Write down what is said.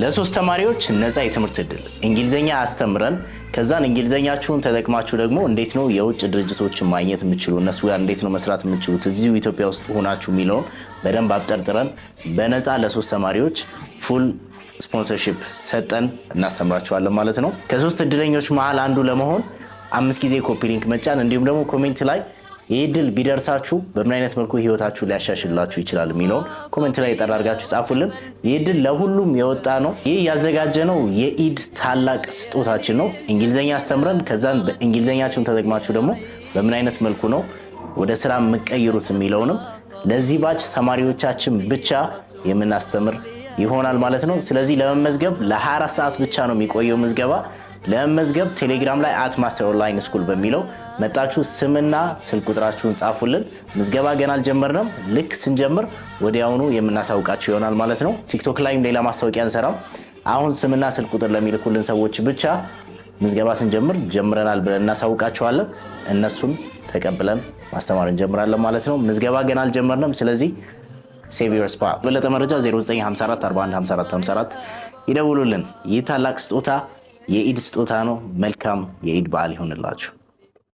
ለሶስት ተማሪዎች ነፃ የትምህርት እድል እንግሊዘኛ አስተምረን ከዛን እንግሊዘኛችሁን ተጠቅማችሁ ደግሞ እንዴት ነው የውጭ ድርጅቶችን ማግኘት የምትችሉ እነሱ ጋር እንዴት ነው መስራት የምትችሉት እዚሁ ኢትዮጵያ ውስጥ ሆናችሁ የሚለውን በደንብ አብጠርጥረን በነፃ ለሶስት ተማሪዎች ፉል ስፖንሰርሺፕ ሰጠን እናስተምራችኋለን ማለት ነው። ከሶስት እድለኞች መሃል አንዱ ለመሆን 5 ጊዜ ኮፒ ሊንክ መጫን እንዲሁም ደግሞ ኮሜንት ላይ ይህ ድል ቢደርሳችሁ በምን አይነት መልኩ ህይወታችሁ ሊያሻሽላችሁ ይችላል የሚለውን ኮሜንት ላይ ጠራርጋችሁ ጻፉልን። ይህ ድል ለሁሉም የወጣ ነው። ይህ ያዘጋጀነው የኢድ ታላቅ ስጦታችን ነው። እንግሊዘኛ አስተምረን ከዛን በእንግሊዘኛችሁን ተጠቅማችሁ ደግሞ በምን አይነት መልኩ ነው ወደ ስራ የምትቀይሩት የሚለውንም ለዚህ ባች ተማሪዎቻችን ብቻ የምናስተምር ይሆናል ማለት ነው። ስለዚህ ለመመዝገብ ለ24 ሰዓት ብቻ ነው የሚቆየው ምዝገባ። ለመመዝገብ ቴሌግራም ላይ @masteronline_school በሚለው መጣችሁ ስምና ስልክ ቁጥራችሁን ጻፉልን። ምዝገባ ገና አልጀመርንም። ልክ ስንጀምር ወዲያውኑ የምናሳውቃችሁ ይሆናል ማለት ነው። ቲክቶክ ላይም ሌላ ማስታወቂያ እንሰራም። አሁን ስምና ስልክ ቁጥር ለሚልኩልን ሰዎች ብቻ ምዝገባ ስንጀምር ጀምረናል ብለን እናሳውቃችኋለን። እነሱን ተቀብለን ማስተማር እንጀምራለን ማለት ነው። ምዝገባ ገና አልጀመርንም። ስለዚህ ሴቭ ዮር ስፖት። በለጠ መረጃ 0954 41 54 54 ይደውሉልን። ይህ ታላቅ ስጦታ የኢድ ስጦታ ነው። መልካም የኢድ በዓል ይሆንላችሁ።